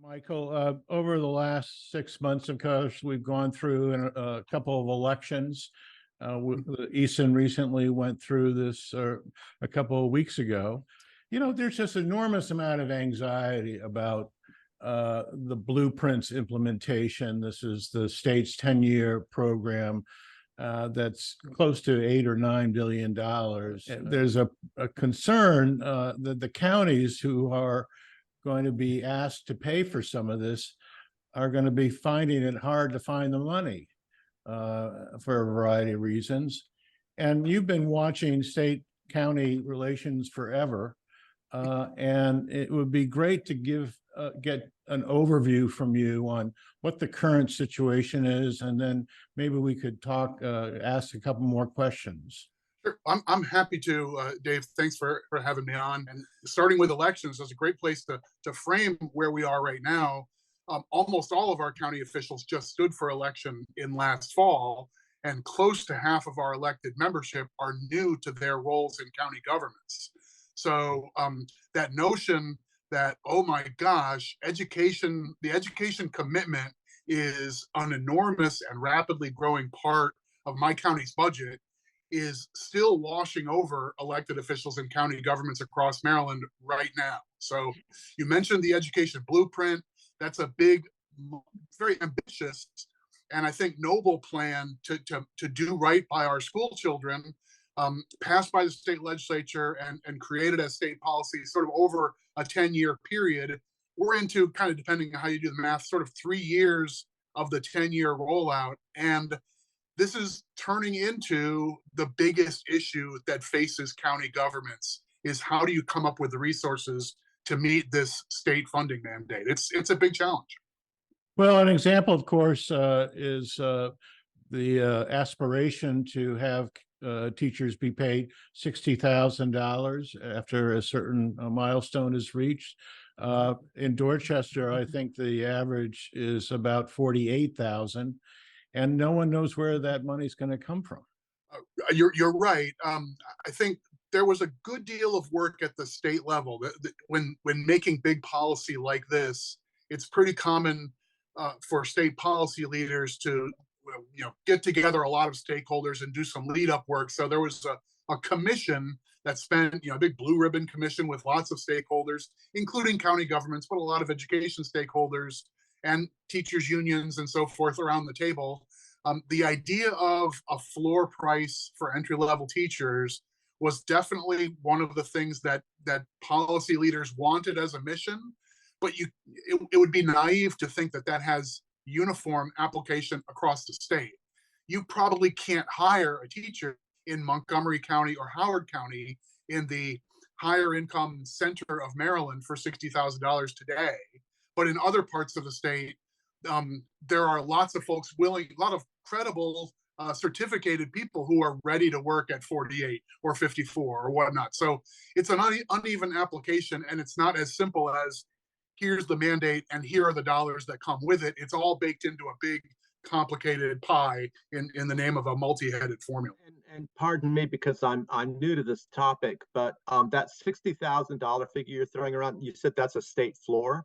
Michael, over the last 6 months, of course, we've gone through a couple of elections. Easton recently went through this a couple of weeks ago. There's just enormous amount of anxiety about the blueprints implementation. This is the state's 10-year program that's close to $8 or $9 billion. There's a concern that the counties who are going to be asked to pay for some of this are going to be finding it hard to find the money for a variety of reasons. And you've been watching state-county relations forever, and it would be great to get an overview from you on what the current situation is, and then maybe we could ask a couple more questions. Sure. I'm happy to, Dave. Thanks for having me on. And starting with elections is a great place to frame where we are right now. Almost all of our county officials just stood for election in last fall, and close to half of our elected membership are new to their roles in county governments. So that notion that, oh my gosh, the education commitment is an enormous and rapidly growing part of my county's budget is still washing over elected officials in county governments across Maryland right now. So you mentioned the education blueprint. That's a big, very ambitious, and I think noble plan to do right by our school children, passed by the state legislature and created as state policy sort of over a 10-year period. We're into, kind of depending on how you do the math, sort of 3 years of the 10-year rollout. And this is turning into the biggest issue that faces county governments, is how do you come up with the resources to meet this state funding mandate? It's a big challenge. Well, an example, of course, is the aspiration to have teachers be paid $60,000 after a certain milestone is reached. In Dorchester, I think the average is about 48,000. And no one knows where that money's going to come from. You're right. I think there was a good deal of work at the state level. When making big policy like this, it's pretty common for state policy leaders to get together a lot of stakeholders and do some lead up work. So there was a commission that spent, a big blue ribbon commission with lots of stakeholders, including county governments, but a lot of education stakeholders and teachers unions and so forth around the table. The idea of a floor price for entry-level teachers was definitely one of the things that policy leaders wanted as a mission, but it would be naive to think that has uniform application across the state. You probably can't hire a teacher in Montgomery County or Howard County in the higher income center of Maryland for $60,000 today. But in other parts of the state, there are lots of folks willing, a lot of credible certificated people who are ready to work at 48 or 54 or whatnot. So it's an uneven application, and it's not as simple as here's the mandate and here are the dollars that come with it. It's all baked into a big, complicated pie in the name of a multi-headed formula. And pardon me because I'm new to this topic, but that $60,000 figure you're throwing around, you said that's a state floor?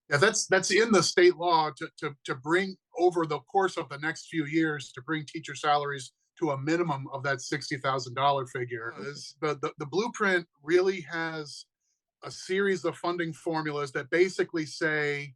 Yeah, that's in the state law to bring, over the course of the next few years, to bring teacher salaries to a minimum of that $60,000 figure. The blueprint really has a series of funding formulas that basically say,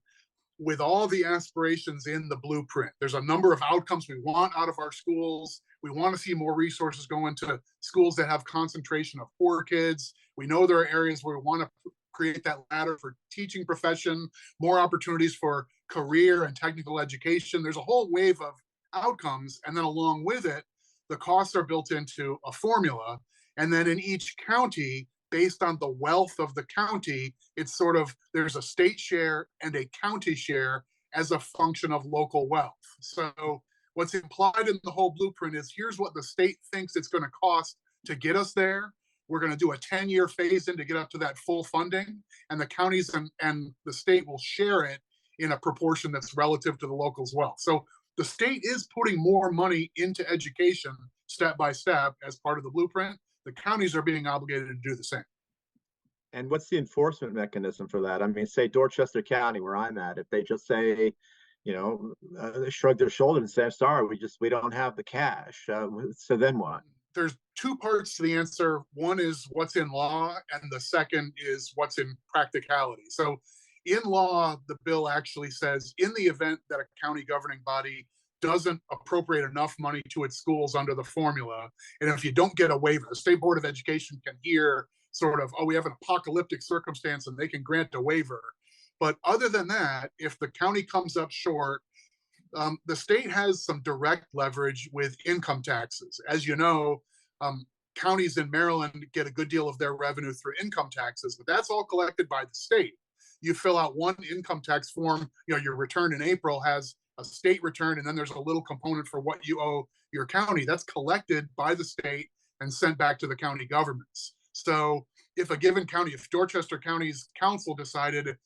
with all the aspirations in the blueprint, there's a number of outcomes we want out of our schools. We want to see more resources go into schools that have concentration of poor kids. We know there are areas where we want to create that ladder for teaching profession, more opportunities for career and technical education. There's a whole wave of outcomes. And then along with it, the costs are built into a formula. And then in each county, based on the wealth of the county, it's sort of, there's a state share and a county share as a function of local wealth. So what's implied in the whole blueprint is, here's what the state thinks it's going to cost to get us there. We're going to do a 10-year phase in to get up to that full funding, and the counties and the state will share it in a proportion that's relative to the locals' wealth. So the state is putting more money into education step by step as part of the blueprint. The counties are being obligated to do the same. And what's the enforcement mechanism for that? I mean, say Dorchester County, where I'm at, if they just say, they shrug their shoulders and say, sorry, we don't have the cash. So then what? There's two parts to the answer. One is what's in law, and the second is what's in practicality. So in law, the bill actually says in the event that a county governing body doesn't appropriate enough money to its schools under the formula, and if you don't get a waiver, the State Board of Education can hear sort of, oh, we have an apocalyptic circumstance and they can grant a waiver. But other than that, if the county comes up short, the state has some direct leverage with income taxes. As you know, counties in Maryland get a good deal of their revenue through income taxes, but that's all collected by the state. You fill out one income tax form, your return in April has a state return, and then there's a little component for what you owe your county. That's collected by the state and sent back to the county governments. So if a given county, if Dorchester County's council decided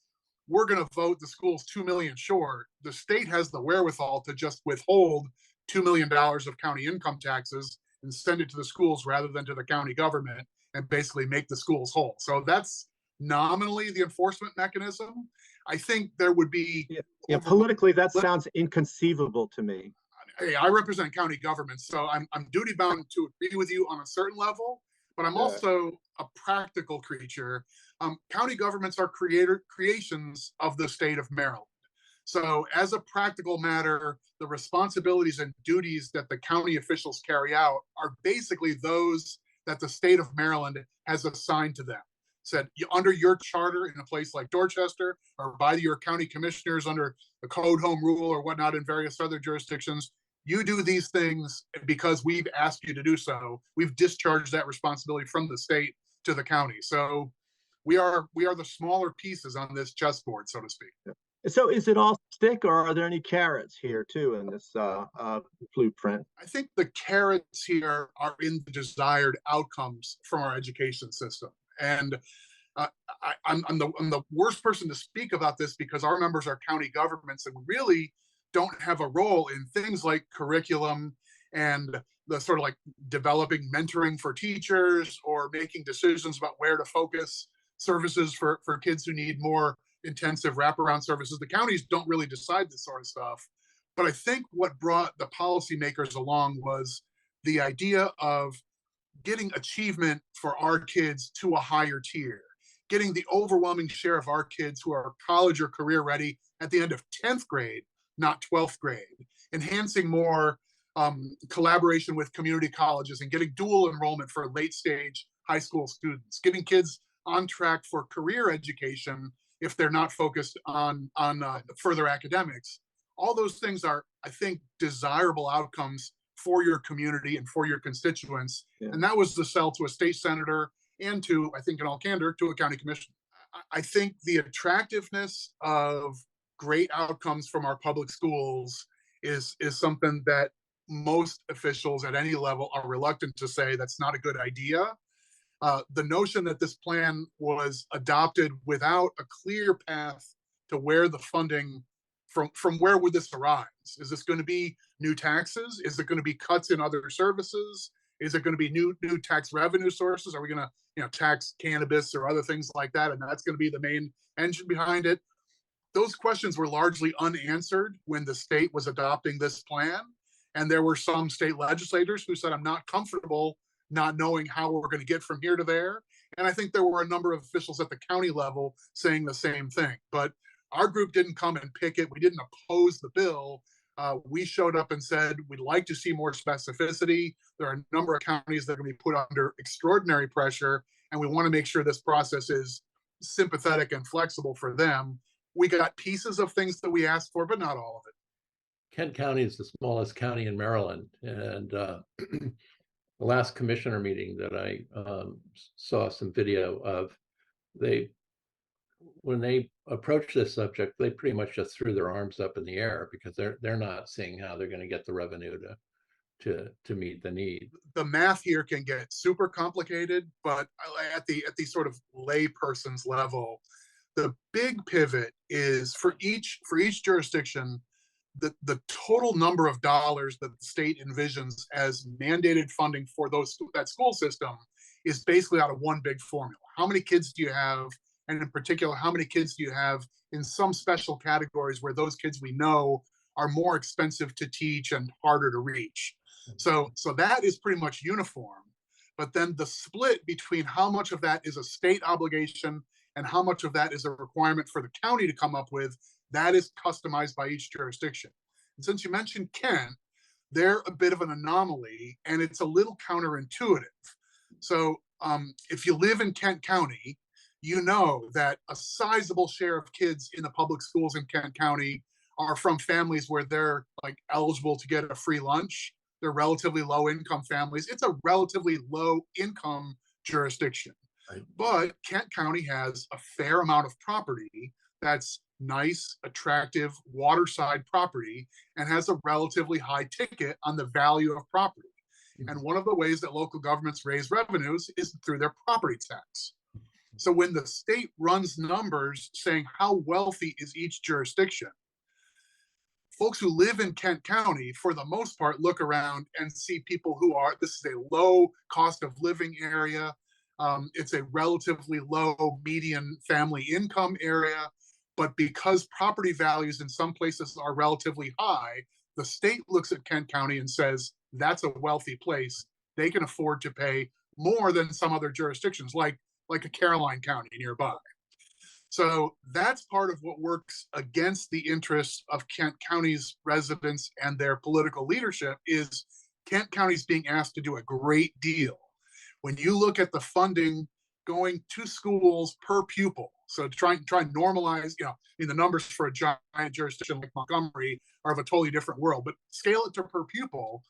we're going to vote the schools $2 million short, the state has the wherewithal to just withhold $2 million of county income taxes and send it to the schools rather than to the county government, and basically make the schools whole. So that's nominally the enforcement mechanism. I think there would be... Yeah, politically, that sounds inconceivable to me. Hey, I represent county governments, so I'm duty bound to agree with you on a certain level, but I'm also a practical creature. County governments are creations of the state of Maryland. So as a practical matter, the responsibilities and duties that the county officials carry out are basically those that the state of Maryland has assigned to them. Said, under your charter in a place like Dorchester, or by your county commissioners under the code home rule or whatnot in various other jurisdictions, you do these things because we've asked you to do so. We've discharged that responsibility from the state to the county. So we are the smaller pieces on this chessboard, so to speak. So is it all stick, or are there any carrots here too in this blueprint? I think the carrots here are in the desired outcomes from our education system. And I'm the worst person to speak about this because our members are county governments and really don't have a role in things like curriculum and the sort of like developing mentoring for teachers or making decisions about where to focus services for kids who need more intensive wraparound services. The counties don't really decide this sort of stuff. But I think what brought the policymakers along was the idea of getting achievement for our kids to a higher tier, getting the overwhelming share of our kids who are college or career ready at the end of 10th grade, not 12th grade, enhancing more collaboration with community colleges and getting dual enrollment for late stage high school students, getting kids on track for career education if they're not focused on further academics. All those things are, I think, desirable outcomes for your community and for your constituents. Yeah. And that was the sell to a state senator and to, I think in all candor, to a county commissioner. I think the attractiveness of great outcomes from our public schools is something that most officials at any level are reluctant to say that's not a good idea. The notion that this plan was adopted without a clear path to where the funding from where would this arise? Is this going to be new taxes? Is it going to be cuts in other services? Is it going to be new tax revenue sources? Are we going to tax cannabis or other things like that? And that's going to be the main engine behind it. Those questions were largely unanswered when the state was adopting this plan. And there were some state legislators who said, I'm not comfortable not knowing how we're going to get from here to there. And I think there were a number of officials at the county level saying the same thing. But our group didn't come and pick it. We didn't oppose the bill. We showed up and said, we'd like to see more specificity. There are a number of counties that are going to be put under extraordinary pressure, and we want to make sure this process is sympathetic and flexible for them. We got pieces of things that we asked for, but not all of it. Kent County is the smallest county in Maryland, and the last commissioner meeting that I saw some video of, when they approach this subject, they pretty much just threw their arms up in the air because they're not seeing how they're going to get the revenue to meet the need. The math here can get super complicated, but at the sort of layperson's level, the big pivot is for each jurisdiction, the total number of dollars that the state envisions as mandated funding for that school system is basically out of one big formula. How many kids do you have? And in particular, how many kids do you have in some special categories where those kids we know are more expensive to teach and harder to reach? So that is pretty much uniform. But then the split between how much of that is a state obligation and how much of that is a requirement for the county to come up with, that is customized by each jurisdiction. And since you mentioned Kent, they're a bit of an anomaly, and it's a little counterintuitive. So if you live in Kent County, you know that a sizable share of kids in the public schools in Kent County are from families where they're like eligible to get a free lunch. They're relatively low income families. It's a relatively low income jurisdiction. Right. But Kent County has a fair amount of property that's nice, attractive, waterside property, and has a relatively high ticket on the value of property. Mm-hmm. And one of the ways that local governments raise revenues is through their property tax. So when the state runs numbers saying how wealthy is each jurisdiction, folks who live in Kent County, for the most part, look around and see people who are, this is a low cost of living area. It's a relatively low median family income area. But because property values in some places are relatively high, the state looks at Kent County and says, that's a wealthy place. They can afford to pay more than some other jurisdictions, like a Caroline County nearby. So that's part of what works against the interests of Kent County's residents and their political leadership is Kent County's being asked to do a great deal. When you look at the funding going to schools per pupil, so try and normalize, the numbers for a giant jurisdiction like Montgomery are of a totally different world, but scale it to per pupil.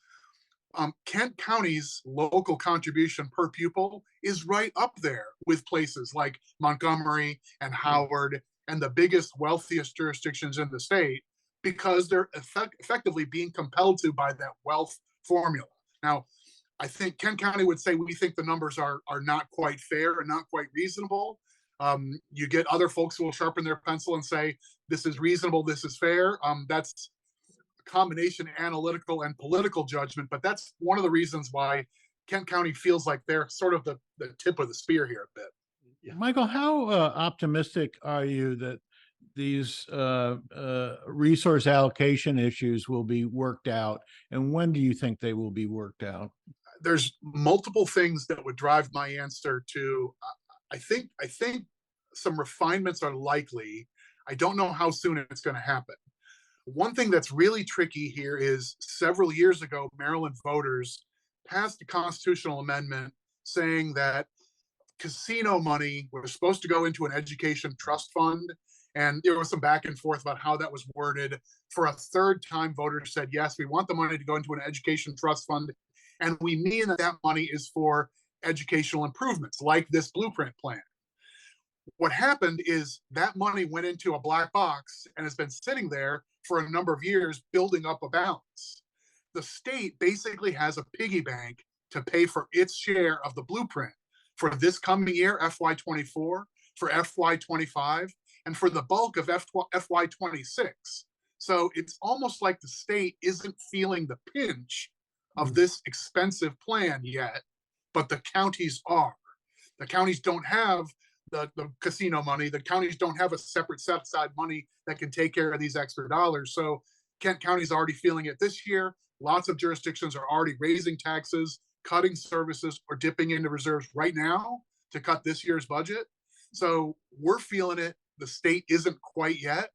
Kent County's local contribution per pupil is right up there with places like Montgomery and Howard and the biggest, wealthiest jurisdictions in the state, because they're effectively being compelled to by that wealth formula. Now, I think Kent County would say we think the numbers are not quite fair and not quite reasonable. You get other folks who will sharpen their pencil and say, this is reasonable, this is fair. That's combination analytical and political judgment, but that's one of the reasons why Kent County feels like they're sort of the tip of the spear here a bit. Yeah. Michael, how optimistic are you that these resource allocation issues will be worked out, and when do you think they will be worked out? There's multiple things that would drive my answer to. I think some refinements are likely. I don't know how soon it's going to happen. One thing that's really tricky here is several years ago, Maryland voters passed a constitutional amendment saying that casino money was supposed to go into an education trust fund. And there was some back and forth about how that was worded. For a third time, voters said, yes, we want the money to go into an education trust fund. And we mean that that money is for educational improvements like this blueprint plan. What happened is that money went into a black box and has been sitting there for a number of years, building up a balance. The state basically has a piggy bank to pay for its share of the blueprint for this coming year, FY24, for FY25, and for the bulk of FY26. So it's almost like the state isn't feeling the pinch of this expensive plan yet, but the counties are. The counties don't have the casino money. The counties don't have a separate set aside money that can take care of these extra dollars. So Kent County's already feeling it this year. Lots of jurisdictions are already raising taxes, cutting services, or dipping into reserves right now to cut this year's budget. So we're feeling it. The state isn't quite yet.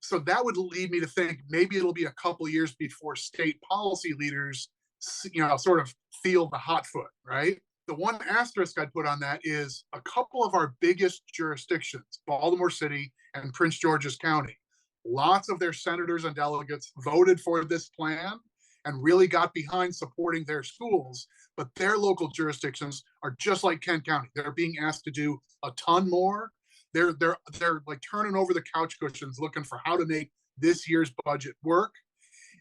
So that would lead me to think maybe it'll be a couple of years before state policy leaders, sort of feel the hot foot, right? The one asterisk I'd put on that is a couple of our biggest jurisdictions, Baltimore City and Prince George's County, lots of their senators and delegates voted for this plan and really got behind supporting their schools, but their local jurisdictions are just like Kent County. They're being asked to do a ton more. They're like turning over the couch cushions looking for how to make this year's budget work.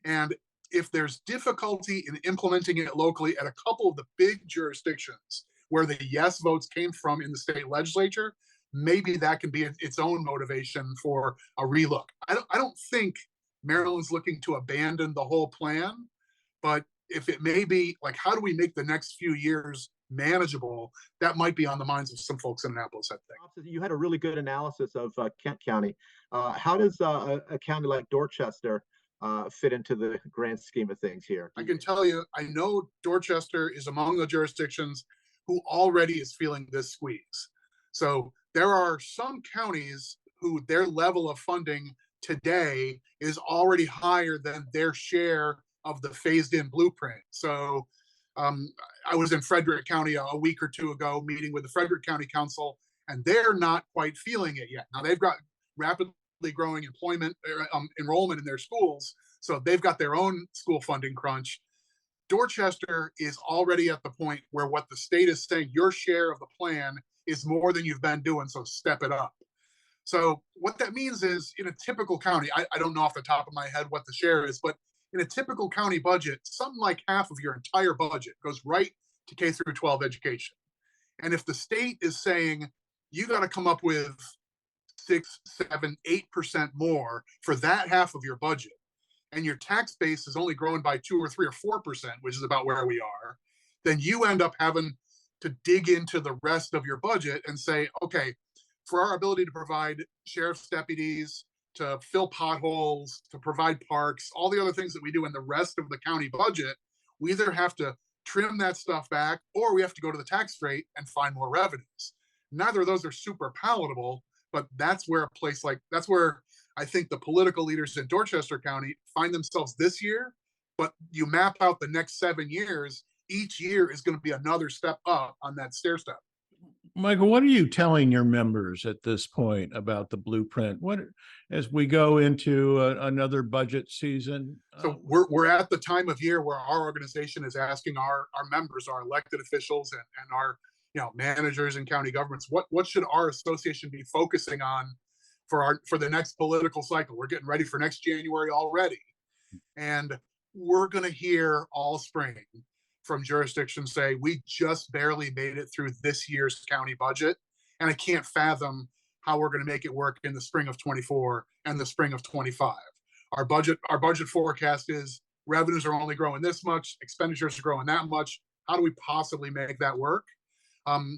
And if there's difficulty in implementing it locally at a couple of the big jurisdictions where the yes votes came from in the state legislature, maybe that can be its own motivation for a relook. I don't think Maryland's looking to abandon the whole plan, but if it may be like, how do we make the next few years manageable? That might be on the minds of some folks in Annapolis, I think. You had a really good analysis of Kent County. How does a county like Dorchester fit into the grand scheme of things here? I can tell you, I know Dorchester is among the jurisdictions who already is feeling this squeeze. So there are some counties who their level of funding today is already higher than their share of the phased in blueprint. So I was in Frederick County a week or two ago meeting with the Frederick County Council, and they're not quite feeling it yet. Now they've got rapidly growing enrollment in their schools, so they've got their own school funding crunch. Dorchester is already at the point where what the state is saying, your share of the plan is more than you've been doing, so step it up. So what that means is in a typical county, I don't know off the top of my head what the share is, but in a typical county budget, something like half of your entire budget goes right to K through 12 education. And if the state is saying you got to come up with 6, 7, 8% more for that half of your budget, and your tax base is only growing by 2 or 3 or 4%, which is about where we are, then you end up having to dig into the rest of your budget and say, okay, for our ability to provide sheriff's deputies, to fill potholes, to provide parks, all the other things that we do in the rest of the county budget, we either have to trim that stuff back or we have to go to the tax rate and find more revenues. Neither of those are super palatable, but that's where I think the political leaders in Dorchester County find themselves this year, but you map out the next 7 years, each year is going to be another step up on that stair step. Michael, what are you telling your members at this point about the blueprint? What, as we go into another budget season? So we're at the time of year where our organization is asking our members, our elected officials, and our managers and county governments, what should our association be focusing on for the next political cycle? We're getting ready for next January already, and we're going to hear all spring from jurisdictions say, we just barely made it through this year's county budget, and I can't fathom how we're going to make it work in the spring of 24 and the spring of 25. Our budget forecast is revenues are only growing this much, expenditures are growing that much. How do we possibly make that work?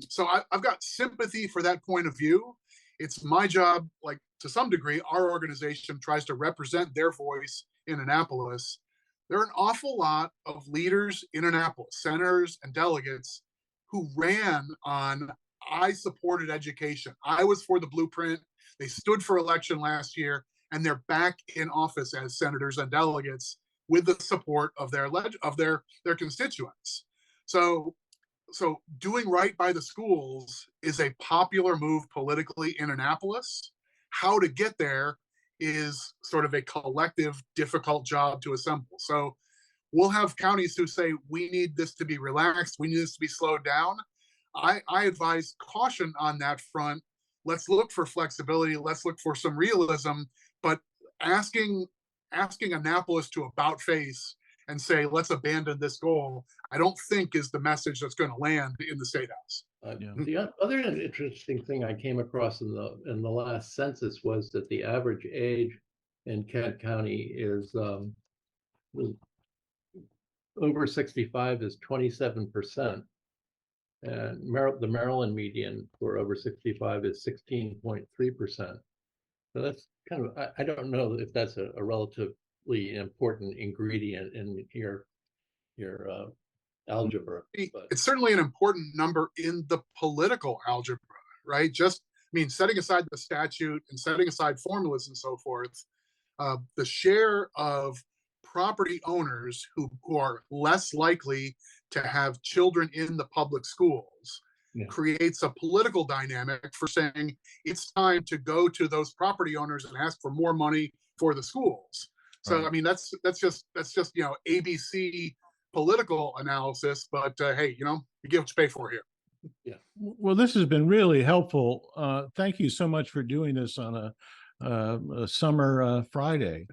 So I've got sympathy for that point of view. It's my job, like to some degree, our organization tries to represent their voice in Annapolis. There are an awful lot of leaders in Annapolis, senators and delegates, who ran on, I supported education. I was for the blueprint. They stood for election last year, and they're back in office as senators and delegates with the support of their constituents. So doing right by the schools is a popular move politically in Annapolis. How to get there is sort of a collective, difficult job to assemble. So we'll have counties who say, we need this to be relaxed, we need this to be slowed down. I advise caution on that front. Let's look for flexibility, let's look for some realism, but asking Annapolis to about face and say, let's abandon this goal, I don't think is the message that's going to land in the State House. The other interesting thing I came across in the last census was that the average age in Kent County is over 65 is 27%, and the Maryland median for over 65 is 16.3%. So that's kind of, I don't know if that's a relatively important ingredient in your algebra. But it's certainly an important number in the political algebra, right? Setting aside the statute and setting aside formulas and so forth, the share of property owners who are less likely to have children in the public schools creates a political dynamic for saying it's time to go to those property owners and ask for more money for the schools. So right. That's just ABC political analysis, but hey, you get what you pay for here. Yeah. Well, this has been really helpful. Thank you so much for doing this on a summer Friday.